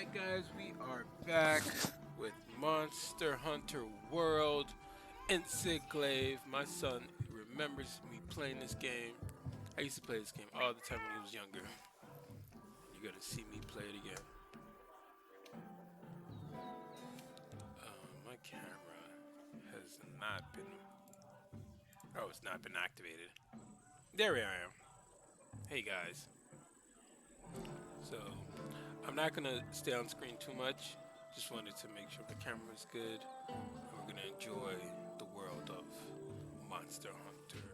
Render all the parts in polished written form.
Alright guys, we are back with Monster Hunter World Insect Glaive. My son remembers me playing this game. I used to play this game all the time when he was younger. You're gonna see me play it again. My camera has not been... Oh, it's not been activated. There I am. Hey guys. So, I'm not gonna stay on screen too much. Just wanted to make sure the camera's good. And we're gonna enjoy the world of Monster Hunter.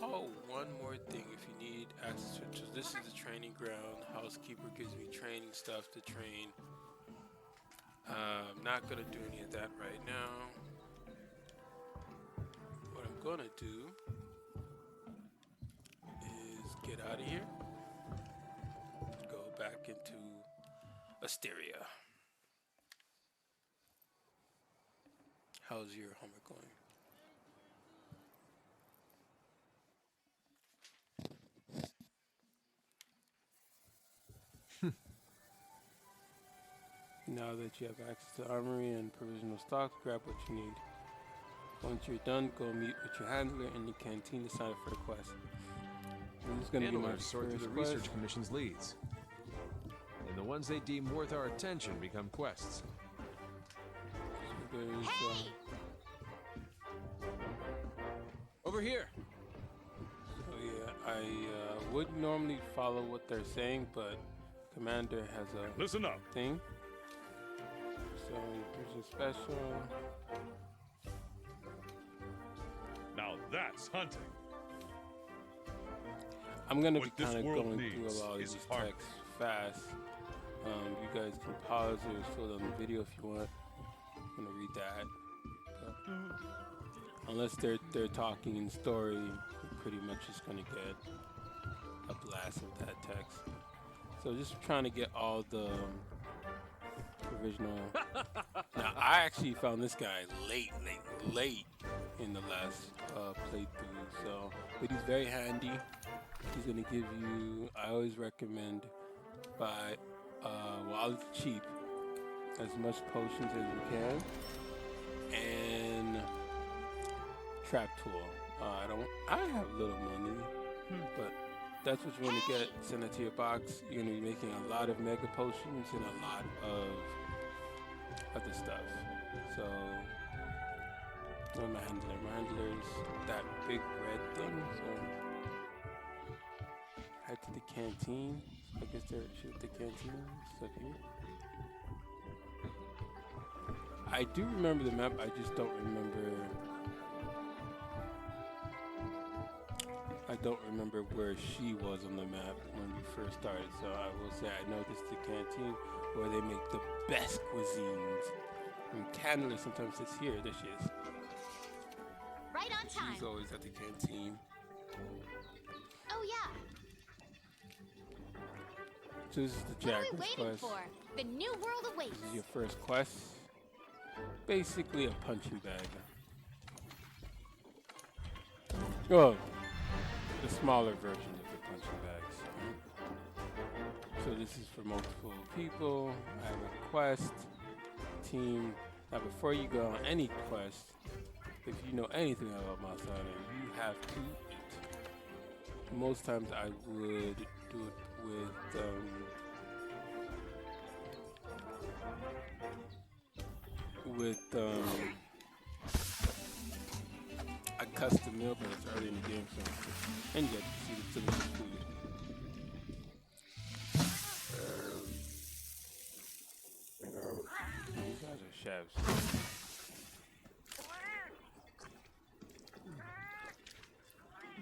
Oh, one more thing. If you need access to this is the training ground. Housekeeper gives me training stuff to train. I'm not gonna do any of that right now. What I'm gonna do is get out of here. Go back into Asteria. How's your homework going? Now that you have access to armory and provisional stocks, grab what you need. Once you're done, go meet with your handler in the canteen to sign up for the quest. This is going to be my Handlers sort through the quest. research commission's leads, and the ones they deem worth our attention become quests. So there's, Hey! Over here! so yeah, I would normally follow what they're saying, but Commander has a Listen up. thing. So there's a special. Now that's hunting. I'm gonna What be this kind of world going through needs a lot of is these heart. texts fast. You guys can pause or slow down the video if you want. I'm gonna read that. But unless they're talking in story, you're pretty much just gonna get a blast of that text. So just trying to get all the provisional. Now I actually found this guy late in the last playthrough. So, but he's very handy. He's gonna give you. I always recommend buy while it's cheap, as much potions as you can, and trap tool. I have little money, but that's what you want to get. Send it to your box. You're gonna be making a lot of mega potions and a lot of other stuff. So, my handler? My handler's that big red thing. So, head to the canteen. I guess they're at the canteen. Stuff here. I do remember the map. I just don't remember. I don't remember where she was on the map when we first started. So I will say I know this is the canteen where they make the best cuisines. And Canada sometimes sits here. There she is. Right on time. She's always at the canteen. Oh yeah. So this is the What are we Jagras waiting quest. for? The new world awaits. This is your first quest. Basically a punching bag. Oh, the smaller version of the punching bags. So this is for multiple people. I have a quest team. Now before you go on any quest, if you know anything about Monster Hunter, you have to eat. Most times I would do it with a custom meal, but it's early in the game, so and you get to see the delicious food. These guys are chefs.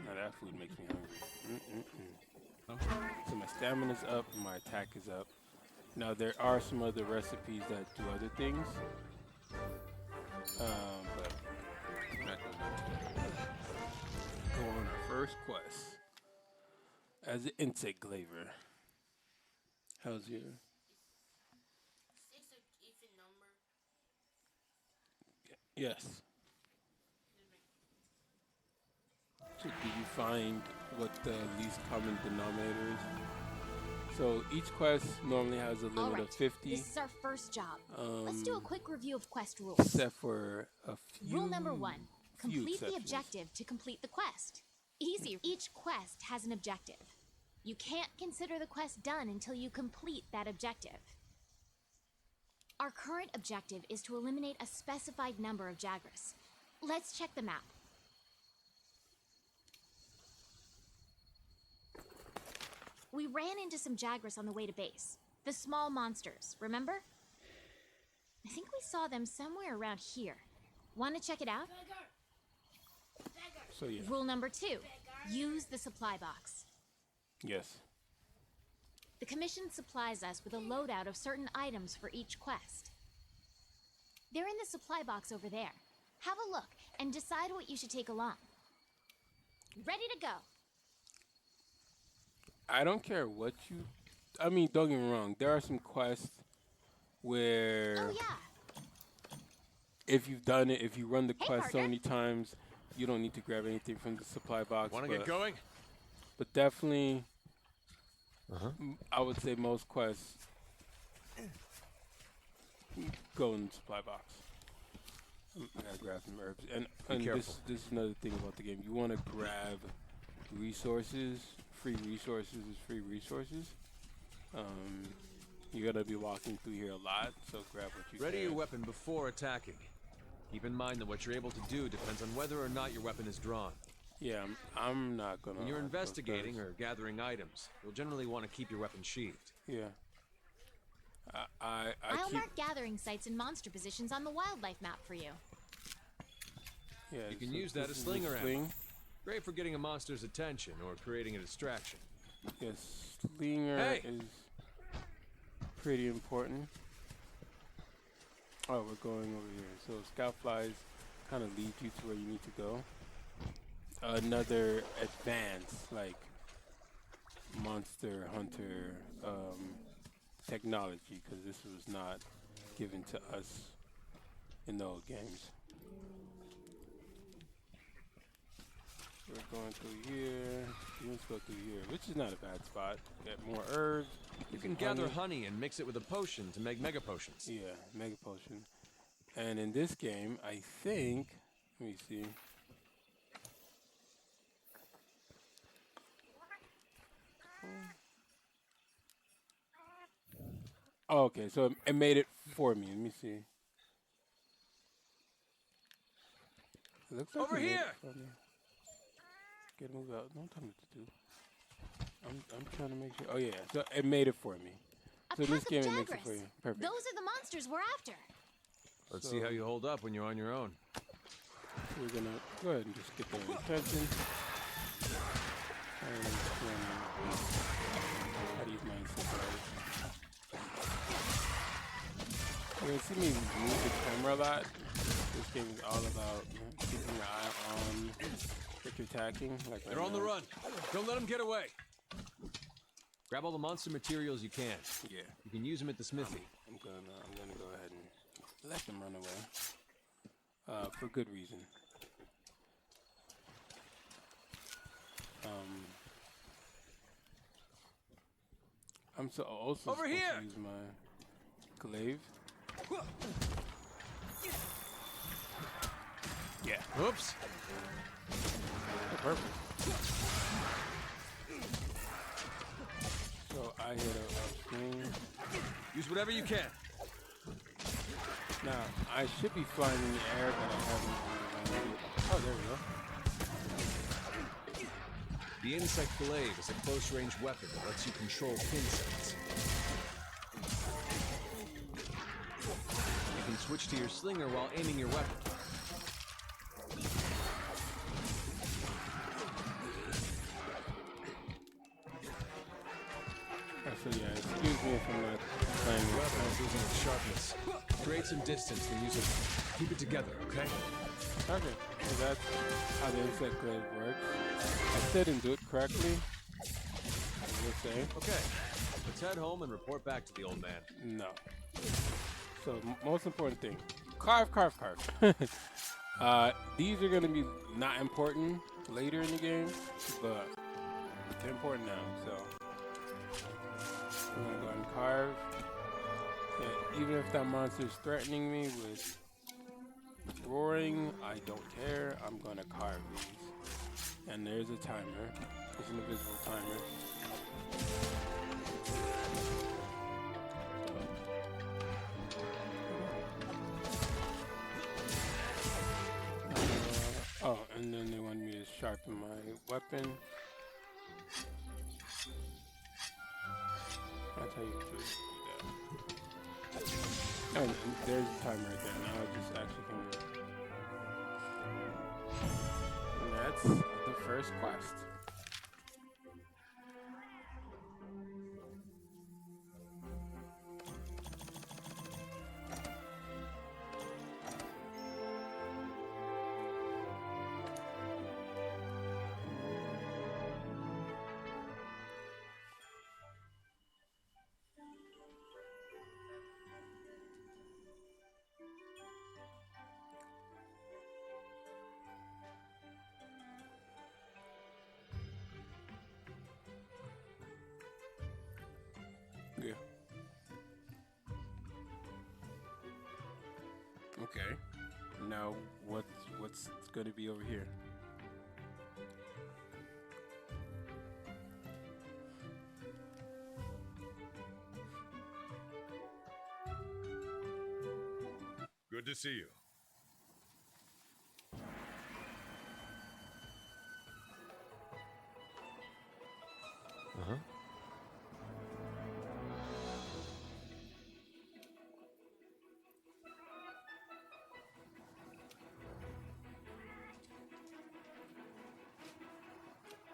Now that food makes me hungry. So my stamina's up, my attack is up. Now there are some other recipes that do other things, but I'm not gonna go on our first quest as an insect glaver. How's your? Six an even number. Yes. So did you find what the least common denominator is. So each quest normally has a All limit right, of 50, this is our first job. Let's do a quick review of quest rules. except for a few. Rule number 1. few Complete the exceptions. objective to complete the quest. Easy. Each quest has an objective. You can't consider the quest done until you complete that objective. Our current objective is to eliminate a specified number of Jagras. Let's check the map. We ran into some Jagras on the way to base. The small monsters, remember? I think we saw them somewhere around here. Want to check it out? So yeah, Rule number 2. Use the supply box. yes. The commission supplies us with a loadout of certain items for each quest. They're in the supply box over there. Have a look and decide what you should take along. Ready to go. I don't care what you. I mean, don't get me wrong. There are some quests where Oh yeah, if you've done it, if you run the Hey, quest so partner. many times, you don't need to grab anything from the supply box. Want to get going? But definitely, I would say most quests go in the supply box. I gotta grab some herbs. And careful. this is another thing about the game. You want to grab resources. Free resources is free resources. You're gonna be walking through here a lot, so grab what you Ready can. your weapon before attacking. Keep in mind that what you're able to do depends on whether or not your weapon is drawn. Yeah, I'm not gonna. When you're go investigating first. or gathering items, you'll generally want to keep your weapon sheathed. Yeah. I I'll keep. mark gathering sites and monster positions on the wildlife map for you. Yeah, You can so use that this as is slinger the ammo. sling. Great for getting a monster's attention or creating a distraction. Yes, slinger Hey! is pretty important. Oh, we're going over here. So scout flies kind of lead you to where you need to go. Another advanced, like, monster hunter technology, because this was not given to us in the old games. We're going through here. Let's go through here, which is not a bad spot. Get more herbs. You get can some gather honey and mix it with a potion to make mega potions. Yeah, mega potion. And in this game, I think, let me see. Oh, okay, so it made it for me. Let me see. It looks like Over it made it here! for me. Get move out. Don't tell me what to do. I'm trying to make sure. Oh yeah, so it made it for me. A So in this pack game of it makes it Jagras. for you. Perfect. Those are the monsters we're after. Let's see how you hold up when you're on your own. We're gonna go ahead and just get their attention. And how to use my insect glaive. You can see me move the camera a lot. This game is all about keeping your eye on what you're attacking. Like They're on the run. Don't let them get away. Grab all the monster materials you can. Yeah, You can use them at the smithy. I'm gonna go ahead and let them run away. For good reason. I'm also Over supposed here! to use my glaive. Yeah, Oops. perfect. So I hit a screen. Use whatever you can. Now I should be flying in the air, but I haven't. Oh, there we go. The Insect Glaive is a close-range weapon that lets you control insects. You can switch to your slinger while aiming your weapon. So yeah, excuse me if I'm not playing Your with weapon is losing its sharpness. Create some distance and use it. Keep it together, okay? Okay, so that's how the insect glaive works. I still didn't do it correctly. I will say. Okay. Let's head home and report back to the old man. No. So most important thing, carve. These are gonna be not important later in the game, but They're important now, so I'm gonna go ahead and carve. Yeah, even if that monster is threatening me with roaring, I don't care. I'm gonna carve these. And there's a timer. There's an invisible timer. Oh, and then they want me to sharpen my weapon. That's how you do that. And there's the timer right there. Now I just actually can. And that's the first quest. Yeah. Okay. Now what's going to be over here? Good to see you. Uh-huh.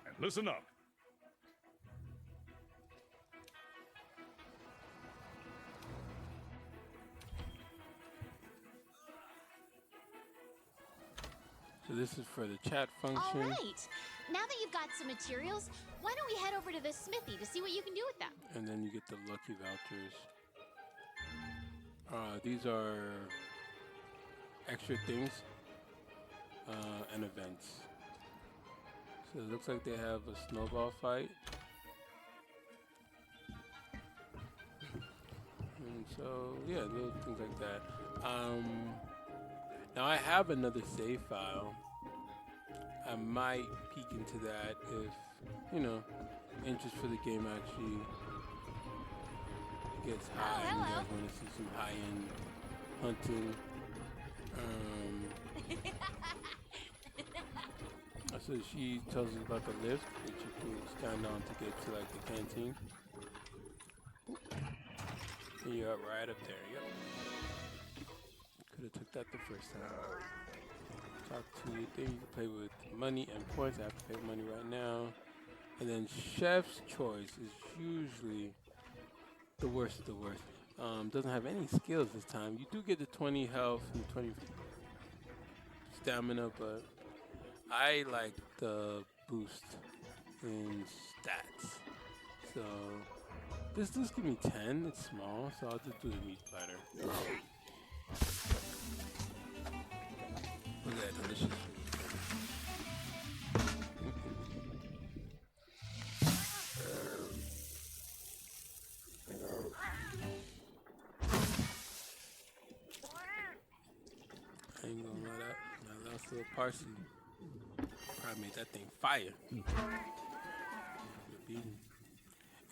And listen up. So this is for the chat All function. right. Now that you've got some materials, why don't we head over to the smithy to see what you can do with them? And then you get the lucky vouchers. These are extra things and events. So it looks like they have a snowball fight. And so, yeah, little things like that. Now I have another save file. I might peek into that if, you know, interest for the game actually gets high and you guys want to see some high-end hunting. So she tells us about the lift, which you can stand on to get to like the canteen. And you're right up there, yep. Could have took that the first time. Talk to your thing, you can play with money and points. I have to pay money right now. And then Chef's Choice is usually the worst of the worst. Doesn't have any skills this time. You do get the 20 health and 20 stamina, but I like the boost in stats. So this does give me 10. It's small, so I'll just do the meat platter. Look at that delicious food. I ain't gonna lie, that my last little parsley probably made that thing fire.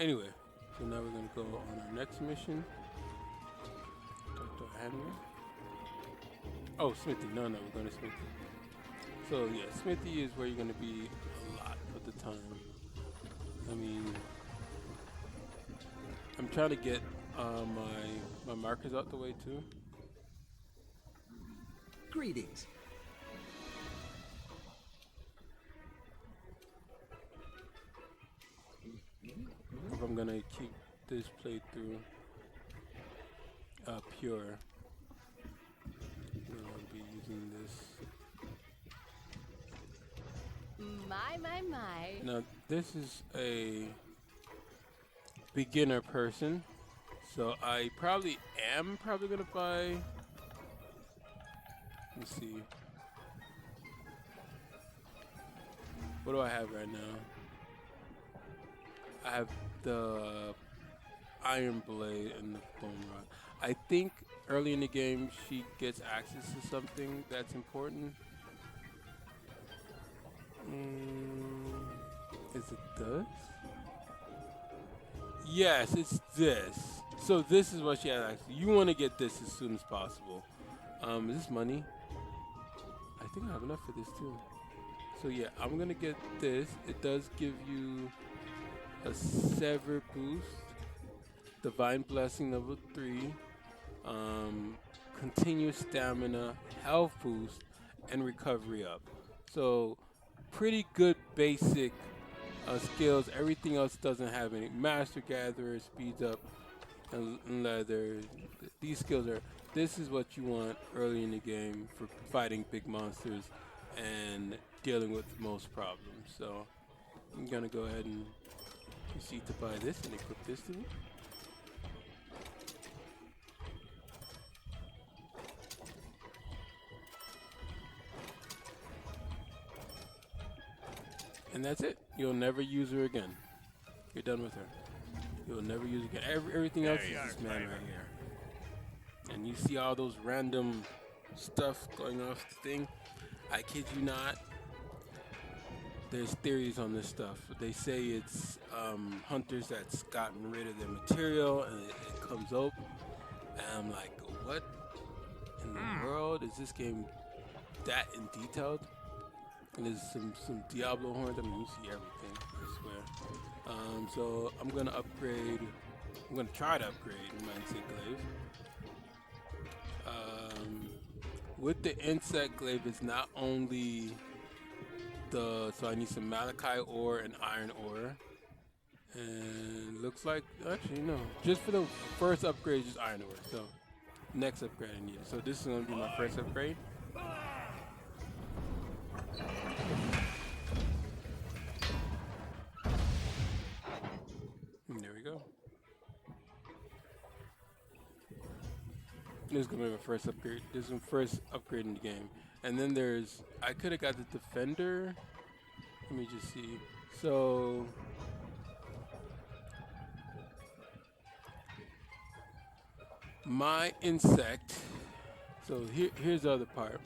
Anyway, so now we're gonna go on our next mission. Dr. Henry. Oh, Smithy. No, we're going to Smithy. So yeah, Smithy is where you're gonna be a lot of the time. I mean, I'm trying to get my markers out the way too. Greetings. If I'm gonna keep this playthrough pure, I'm gonna be using this. My. Now this is a beginner person, so I am probably gonna buy. Let's see. What do I have right now? I have the Iron Blade and the Bone Rod. I think early in the game she gets access to something that's important. Is it this? Yes, it's this. So this is what she has access. You want to get this as soon as possible. Is this money? I think I have enough for this too. So yeah, I'm gonna get this. It does give you a Sever boost, Divine Blessing level 3, continuous stamina, health boost, and recovery up. So pretty good basic skills. Everything else doesn't have any. Master Gatherer speeds up and leather. These skills are. This is what you want early in the game for fighting big monsters and dealing with most problems. So I'm gonna go ahead and proceed to buy this and equip this to me. And that's it. You'll never use her again. You're done with her. You'll never use again. Everything else is this man right here. And you see all those random stuff going off the thing. I kid you not. There's theories on this stuff. They say it's hunters that's gotten rid of their material and it comes up. And I'm like, what in the world is this game that in detailed? And there's some Diablo horns. I mean, you see everything, I swear. So I'm gonna upgrade. I'm gonna try to upgrade my Insect Glaive. With the Insect Glaive, it's not only so I need some Malachite ore and iron ore. And looks like, actually no, just for the first upgrade, just iron ore. So next upgrade I need it. So this is gonna be my first upgrade. And there we go. This is gonna be my first upgrade. This is my first upgrade in the game. And then there's, I could have got the defender. Let me just see. So my insect. So here's the other part.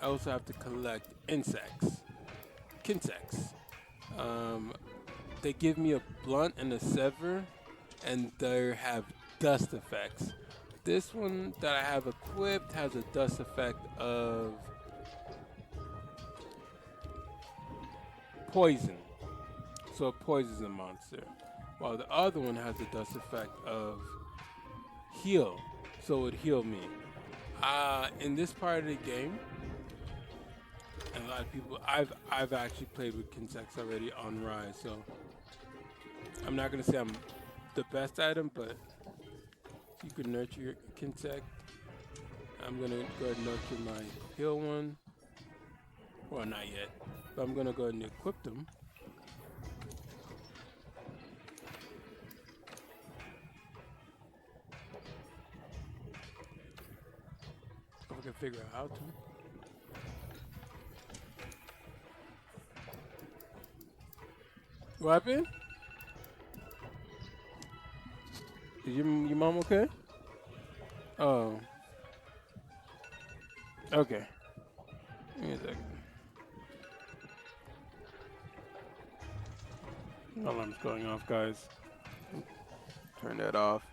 I also have to collect insects, kinsects. They give me a blunt and a sever, and they have dust effects. This one that I have equipped has a dust effect of poison, so it poisons a monster. While the other one has a dust effect of heal, so it would heal me. In this part of the game, and a lot of people, I've actually played with Kinsects already on Rise, so I'm not gonna say I'm the best at them, but you can nurture your Kinsect. I'm gonna go ahead and nurture my heal one. Well, not yet, but I'm gonna go ahead and equip them. If I can figure out how to. What happened? Is your mom okay? Oh. Okay. Give me a second. Alarm's going off, guys. Turn that off.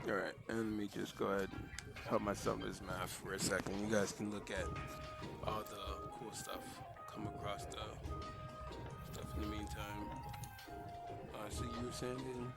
Alright, and let me just go ahead and help myself with this math for a second. You guys can look at all the cool stuff come across the stuff in the meantime. So you were saying, didn't?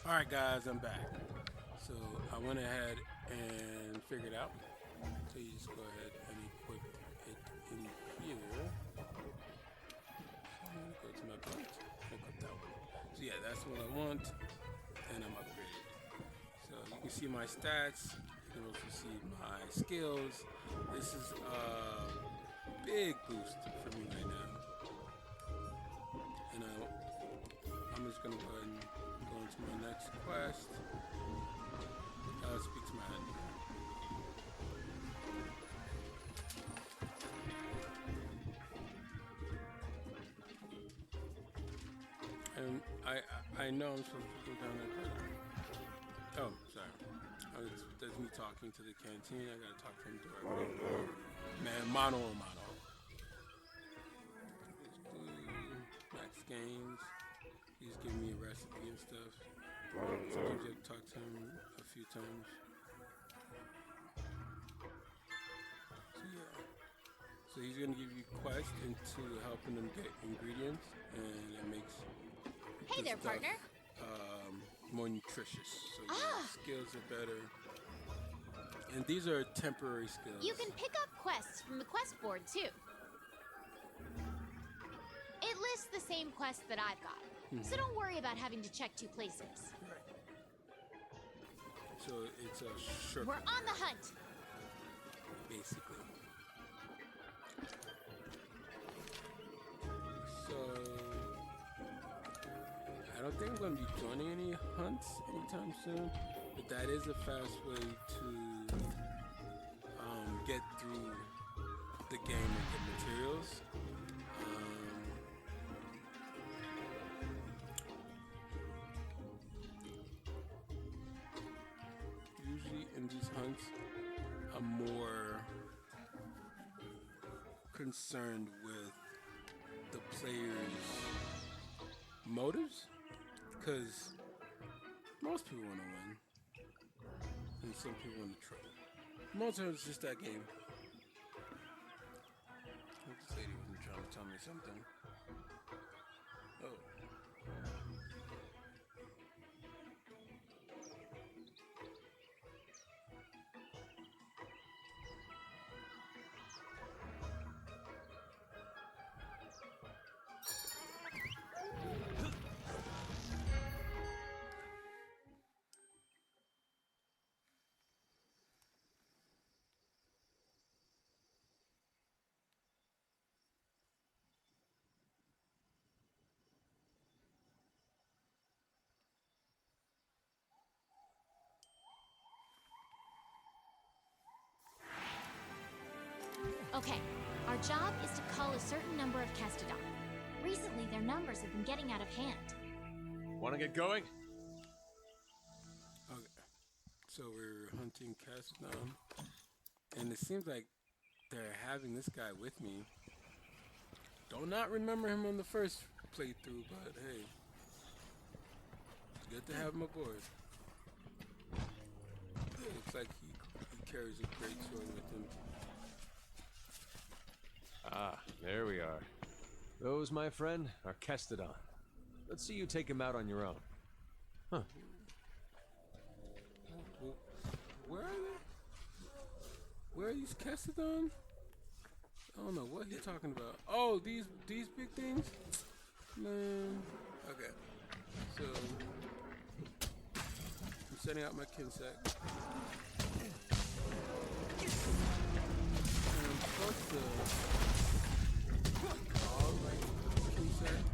Alright guys, I'm back. So I went ahead and figured out. So you just go ahead and equip it in here. So I'm gonna go to my belt, equip that one. So yeah, that's what I want, and I'm upgraded. So you can see my stats, you can also see my skills. This is a big boost for me right now. And I'm just gonna go ahead and go into my next quest. Speak to my hand. And I know I'm supposed to go down there, but oh, sorry. That's me talking to the canteen. I gotta talk to him directly. Man, mano a mano. Max games. He's giving me a recipe and stuff. Sometimes you have to talk to him a few times. So yeah. So he's gonna give you quests into helping them get ingredients, and it makes Hey there, stuff, partner. more nutritious. So your skills are better. And these are temporary skills. You can pick up quests from the quest board too. It lists the same quests that I've got, so don't worry about having to check two places. Right. So it's a short. We're on the hunt. Basically. So I don't think I'm going to be joining any hunts anytime soon, but that is a fast way to get through the game and get materials. Usually in these hunts, I'm more concerned with the player's motives, because most people want to win, and some people want to troll. Most times it's just that game. This lady wasn't trying to tell me something. Oh. Okay, our job is to cull a certain number of Kestodon. Recently, their numbers have been getting out of hand. Want to get going? Okay. So we're hunting Castodon, and it seems like they're having this guy with me. Do not remember him on the first playthrough, but hey, it's good to have him aboard. Looks like he carries a great sword with him. Ah, there we are. Those, my friend, are Kestodon. Let's see you take him out on your own. Huh. Where are they? Where are these Kestodon? I don't know what he's talking about. Oh, these big things? Man. Okay. So I'm setting out my Insect. I'm supposed to all right Insect.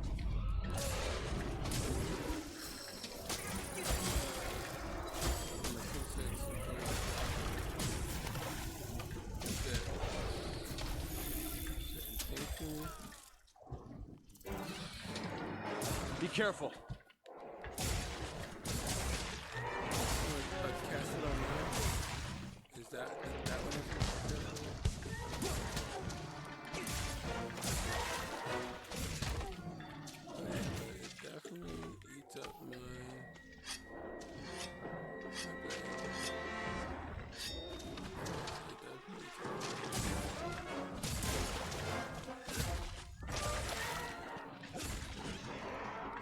Be careful. Cast it on there. Is that one? It definitely eats up my blade.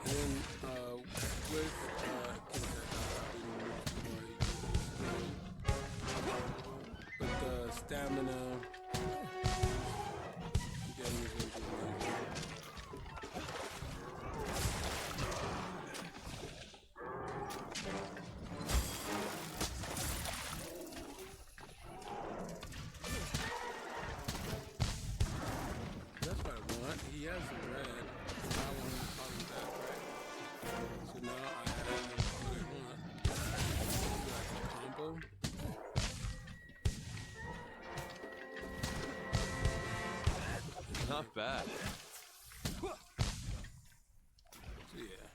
And has the red. I want to probably that red. So now I have what I want. Like a combo. Not bad. So yeah.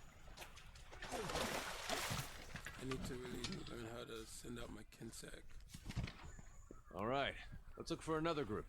I need to really learn how to send out my Kinsec. All right, let's look for another group.